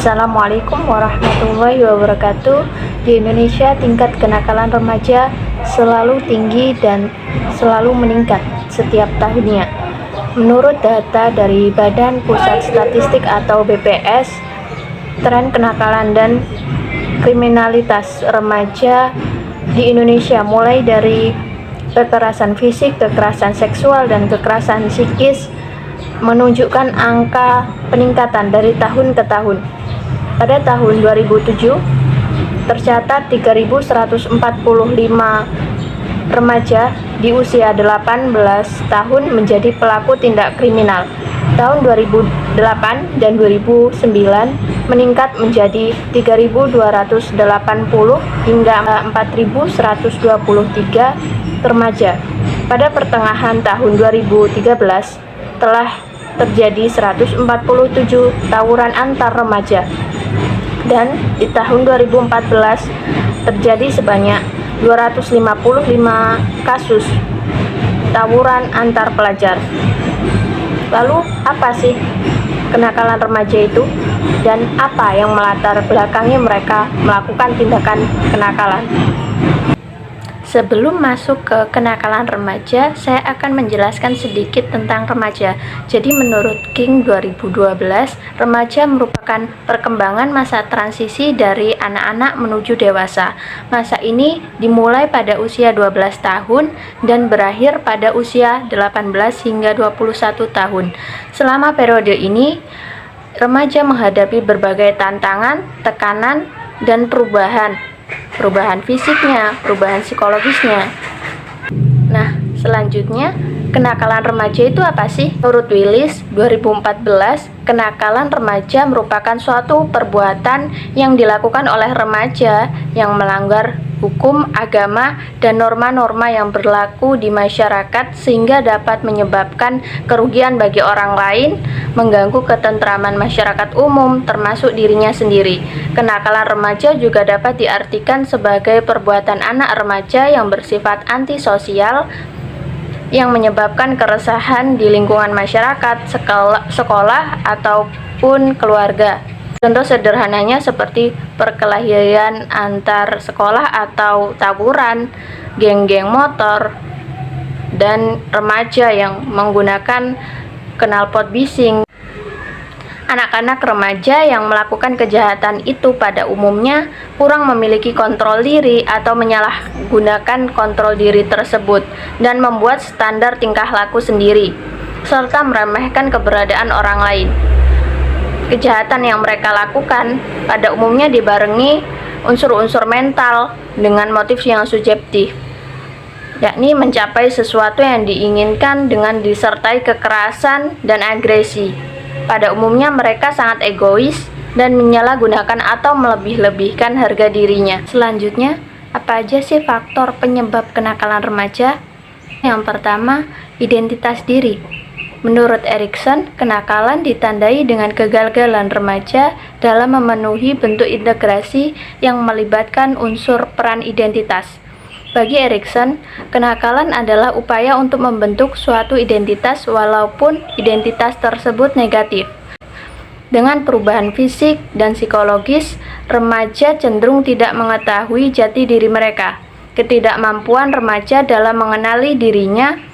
Assalamualaikum warahmatullahi wabarakatuh. Di Indonesia, tingkat kenakalan remaja selalu tinggi dan selalu meningkat setiap tahunnya. Menurut data dari Badan Pusat Statistik atau BPS, tren kenakalan dan kriminalitas remaja di Indonesia mulai dari kekerasan fisik, kekerasan seksual, dan kekerasan psikis menunjukkan angka peningkatan dari tahun ke tahun. Pada tahun 2007, tercatat 3.145 remaja di usia 18 tahun menjadi pelaku tindak kriminal. Tahun 2008 dan 2009 meningkat menjadi 3.280 hingga 4.123 remaja. Pada pertengahan tahun 2013 telah terjadi 147 tawuran antar remaja, dan di tahun 2014 terjadi sebanyak 255 kasus tawuran antar pelajar. Lalu apa sih kenakalan remaja itu, dan apa yang melatar belakangi mereka melakukan tindakan kenakalan? Sebelum masuk ke kenakalan remaja, saya akan menjelaskan sedikit tentang remaja. Jadi menurut King 2012, remaja merupakan perkembangan masa transisi dari anak-anak menuju dewasa. Masa ini dimulai pada usia 12 tahun dan berakhir pada usia 18 hingga 21 tahun. Selama periode ini, remaja menghadapi berbagai tantangan, tekanan, dan perubahan fisiknya, perubahan psikologisnya. Nah, selanjutnya, kenakalan remaja itu apa sih? Menurut Willis 2014, kenakalan remaja merupakan suatu perbuatan yang dilakukan oleh remaja yang melanggar hukum, agama, dan norma-norma yang berlaku di masyarakat sehingga dapat menyebabkan kerugian bagi orang lain, mengganggu ketentraman masyarakat umum, termasuk dirinya sendiri. Kenakalan remaja juga dapat diartikan sebagai perbuatan anak remaja yang bersifat antisosial, yang menyebabkan keresahan di lingkungan masyarakat, sekolah, ataupun keluarga. Contoh sederhananya seperti perkelahian antar sekolah atau tawuran, geng-geng motor, dan remaja yang menggunakan knalpot bising. Anak-anak remaja yang melakukan kejahatan itu pada umumnya kurang memiliki kontrol diri atau menyalahgunakan kontrol diri tersebut dan membuat standar tingkah laku sendiri, serta meremehkan keberadaan orang lain. Kejahatan yang mereka lakukan pada umumnya dibarengi unsur-unsur mental dengan motif yang subjektif, yakni mencapai sesuatu yang diinginkan dengan disertai kekerasan dan agresi. Pada umumnya mereka sangat egois dan menyalahgunakan atau melebih-lebihkan harga dirinya. Selanjutnya, apa aja sih faktor penyebab kenakalan remaja? Yang pertama, identitas diri. Menurut Erikson, kenakalan ditandai dengan kegagalan remaja dalam memenuhi bentuk integrasi yang melibatkan unsur peran identitas. Bagi Erikson, kenakalan adalah upaya untuk membentuk suatu identitas walaupun identitas tersebut negatif. Dengan perubahan fisik dan psikologis, remaja cenderung tidak mengetahui jati diri mereka. Ketidakmampuan remaja dalam mengenali dirinya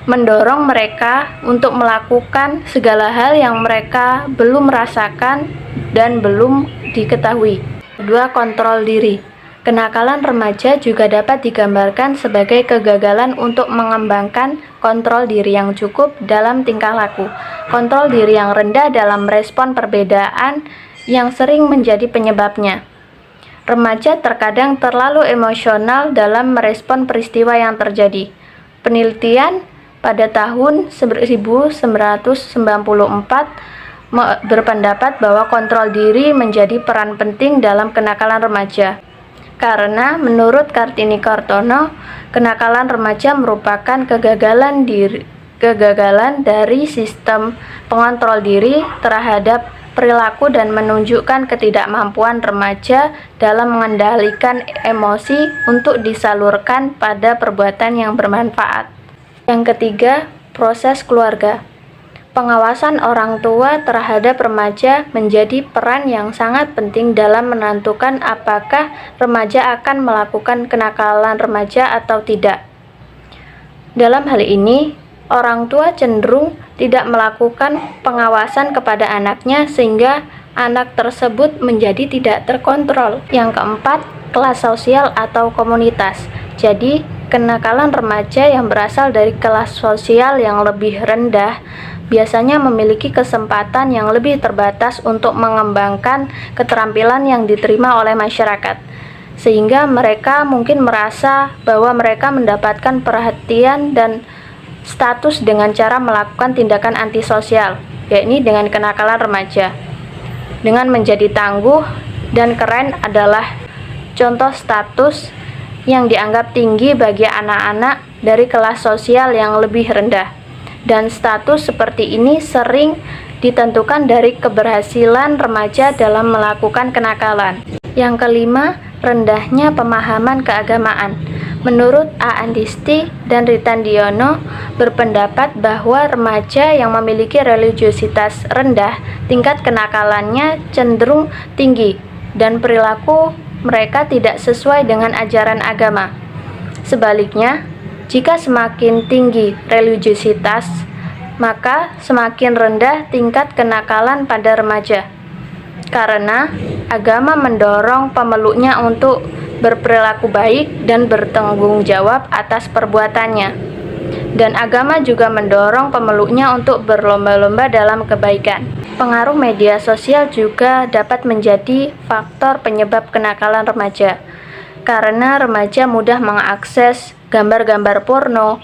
mendorong mereka untuk melakukan segala hal yang mereka belum merasakan dan belum diketahui. Kedua, kontrol diri. Kenakalan remaja juga dapat digambarkan sebagai kegagalan untuk mengembangkan kontrol diri yang cukup dalam tingkah laku. Kontrol diri yang rendah dalam merespon perbedaan yang sering menjadi penyebabnya. Remaja terkadang terlalu emosional dalam merespon peristiwa yang terjadi. Penelitian pada tahun 1994 berpendapat bahwa kontrol diri menjadi peran penting dalam kenakalan remaja. Karena menurut Kartini Kartono, kenakalan remaja merupakan kegagalan dari sistem pengontrol diri terhadap perilaku dan menunjukkan ketidakmampuan remaja dalam mengendalikan emosi untuk disalurkan pada perbuatan yang bermanfaat. Yang ketiga, proses keluarga. Pengawasan orang tua terhadap remaja menjadi peran yang sangat penting dalam menentukan apakah remaja akan melakukan kenakalan remaja atau tidak. Dalam hal ini, orang tua cenderung tidak melakukan pengawasan kepada anaknya sehingga anak tersebut menjadi tidak terkontrol. Yang keempat, kelas sosial atau komunitas. Jadi, kenakalan remaja yang berasal dari kelas sosial yang lebih rendah biasanya memiliki kesempatan yang lebih terbatas untuk mengembangkan keterampilan yang diterima oleh masyarakat, sehingga mereka mungkin merasa bahwa mereka mendapatkan perhatian dan status dengan cara melakukan tindakan antisosial, yakni dengan kenakalan remaja. Dengan menjadi tangguh dan keren adalah contoh status yang dianggap tinggi bagi anak-anak dari kelas sosial yang lebih rendah. Dan status seperti ini sering ditentukan dari keberhasilan remaja dalam melakukan kenakalan. Yang kelima, rendahnya pemahaman keagamaan. Menurut A. Andisti dan Ritandiono berpendapat bahwa remaja yang memiliki religiositas rendah, tingkat kenakalannya cenderung tinggi dan perilaku mereka tidak sesuai dengan ajaran agama. Sebaliknya, jika semakin tinggi religiositas, maka semakin rendah tingkat kenakalan pada remaja. Karena agama mendorong pemeluknya untuk berperilaku baik dan bertanggung jawab atas perbuatannya. Dan agama juga mendorong pemeluknya untuk berlomba-lomba dalam kebaikan. Pengaruh media sosial juga dapat menjadi faktor penyebab kenakalan remaja. Karena remaja mudah mengakses gambar-gambar porno,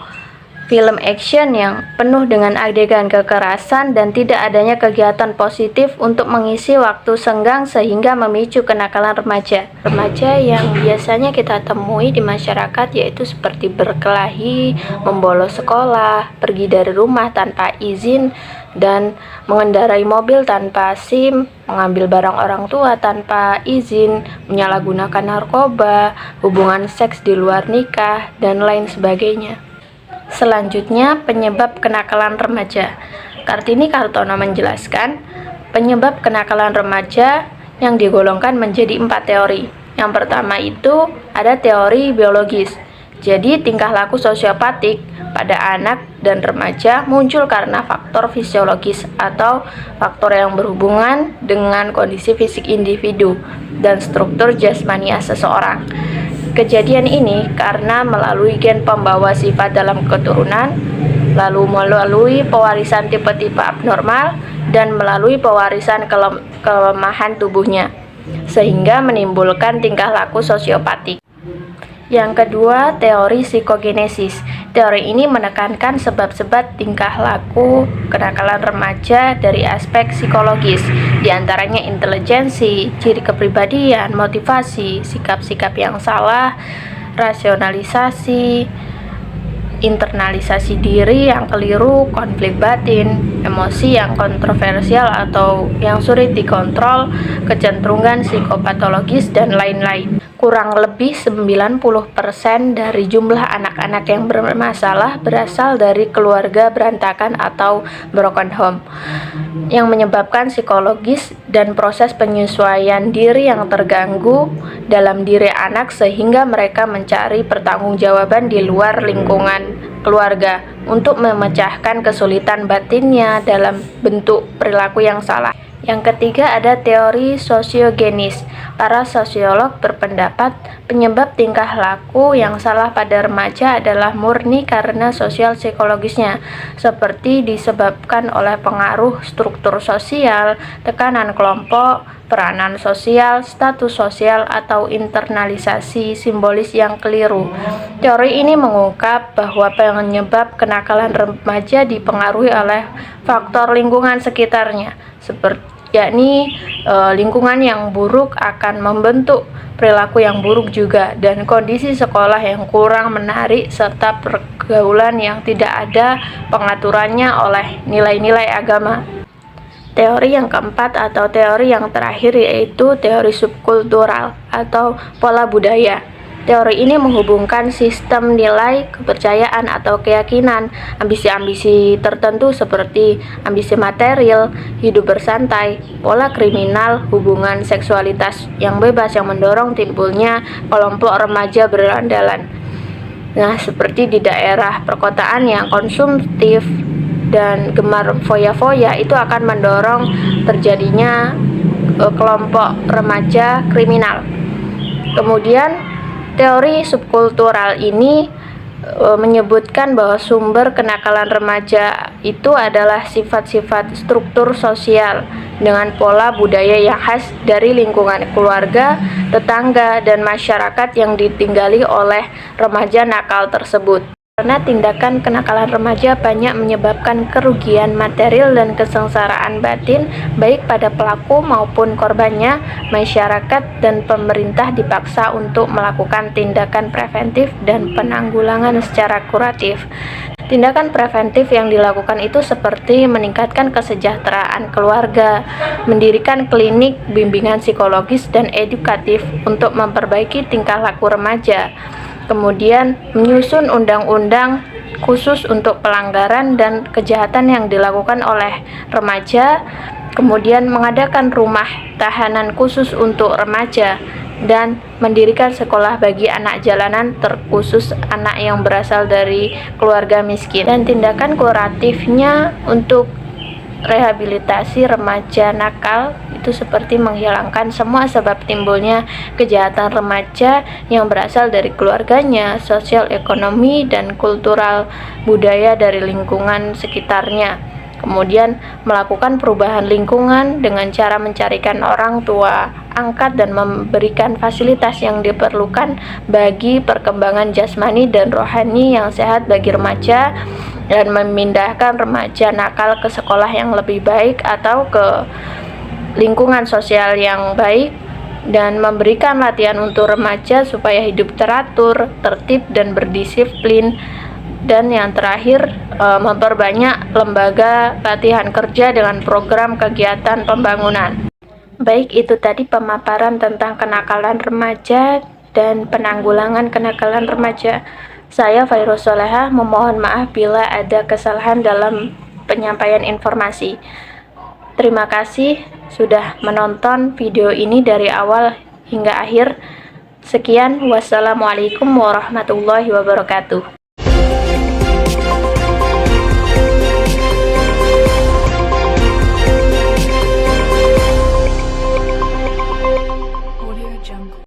film action yang penuh dengan adegan kekerasan dan tidak adanya kegiatan positif untuk mengisi waktu senggang sehingga memicu kenakalan remaja. Remaja yang biasanya kita temui di masyarakat yaitu seperti berkelahi, membolos sekolah, pergi dari rumah tanpa izin, dan mengendarai mobil tanpa SIM, mengambil barang orang tua tanpa izin, menyalahgunakan narkoba, hubungan seks di luar nikah, dan lain sebagainya. Selanjutnya, penyebab kenakalan remaja. Kartini Kartono menjelaskan, penyebab kenakalan remaja yang digolongkan menjadi 4 teori. Yang pertama itu ada teori biologis. Jadi, tingkah laku sosiopatik pada anak dan remaja muncul karena faktor fisiologis atau faktor yang berhubungan dengan kondisi fisik individu dan struktur jasmania seseorang. Kejadian ini karena melalui gen pembawa sifat dalam keturunan, lalu melalui pewarisan tipe-tipe abnormal, dan melalui pewarisan kelemahan tubuhnya, sehingga menimbulkan tingkah laku sosiopatik. Yang kedua, teori psikogenesis. Teori ini menekankan sebab-sebab tingkah laku kenakalan remaja dari aspek psikologis, diantaranya intelijensi, ciri kepribadian, motivasi, sikap-sikap yang salah, rasionalisasi, internalisasi diri yang keliru, konflik batin, emosi yang kontroversial atau yang sulit dikontrol, kecenderungan psikopatologis, dan lain-lain. Kurang lebih 90% dari jumlah anak-anak yang bermasalah berasal dari keluarga berantakan atau broken home, yang menyebabkan psikologis dan proses penyesuaian diri yang terganggu dalam diri anak sehingga mereka mencari pertanggungjawaban di luar lingkungan keluarga untuk memecahkan kesulitan batinnya dalam bentuk perilaku yang salah. Yang ketiga ada teori sosiogenis. Para sosiolog berpendapat penyebab tingkah laku yang salah pada remaja adalah murni karena sosial psikologisnya, seperti disebabkan oleh pengaruh struktur sosial, tekanan kelompok, peranan sosial, status sosial, atau internalisasi simbolis yang keliru. Teori ini mengungkap bahwa penyebab kenakalan remaja dipengaruhi oleh faktor lingkungan sekitarnya, yakni lingkungan yang buruk akan membentuk perilaku yang buruk juga, dan kondisi sekolah yang kurang menarik serta pergaulan yang tidak ada pengaturannya oleh nilai-nilai agama. Teori yang keempat atau teori yang terakhir yaitu teori subkultural atau pola budaya. Teori ini menghubungkan sistem nilai, kepercayaan atau keyakinan, ambisi-ambisi tertentu seperti ambisi material, hidup bersantai, pola kriminal, hubungan seksualitas yang bebas yang mendorong timbulnya kelompok remaja berandalan. Nah, seperti di daerah perkotaan yang konsumtif dan gemar foya-foya itu akan mendorong terjadinya kelompok remaja kriminal. Kemudian teori subkultural ini menyebutkan bahwa sumber kenakalan remaja itu adalah sifat-sifat struktur sosial dengan pola budaya yang khas dari lingkungan keluarga, tetangga, dan masyarakat yang ditinggali oleh remaja nakal tersebut. Karena tindakan kenakalan remaja banyak menyebabkan kerugian material dan kesengsaraan batin baik pada pelaku maupun korbannya, masyarakat dan pemerintah dipaksa untuk melakukan tindakan preventif dan penanggulangan secara kuratif. Tindakan preventif yang dilakukan itu seperti meningkatkan kesejahteraan keluarga, mendirikan klinik bimbingan psikologis dan edukatif untuk memperbaiki tingkah laku remaja, kemudian menyusun undang-undang khusus untuk pelanggaran dan kejahatan yang dilakukan oleh remaja, kemudian mengadakan rumah tahanan khusus untuk remaja, dan mendirikan sekolah bagi anak jalanan terkhusus anak yang berasal dari keluarga miskin. Dan tindakan kuratifnya untuk rehabilitasi remaja nakal itu seperti menghilangkan semua sebab timbulnya kejahatan remaja yang berasal dari keluarganya, sosial ekonomi dan kultural budaya dari lingkungan sekitarnya. Kemudian melakukan perubahan lingkungan dengan cara mencarikan orang tua angkat dan memberikan fasilitas yang diperlukan bagi perkembangan jasmani dan rohani yang sehat bagi remaja, dan memindahkan remaja nakal ke sekolah yang lebih baik atau ke lingkungan sosial yang baik, dan memberikan latihan untuk remaja supaya hidup teratur, tertib, dan berdisiplin. Dan yang terakhir, memperbanyak lembaga latihan kerja dengan program kegiatan pembangunan. Baik, itu tadi pemaparan tentang kenakalan remaja dan penanggulangan kenakalan remaja. Saya Fairuz Solehah memohon maaf bila ada kesalahan dalam penyampaian informasi. Terima kasih sudah menonton video ini dari awal hingga akhir. Sekian, wassalamualaikum warahmatullahi wabarakatuh.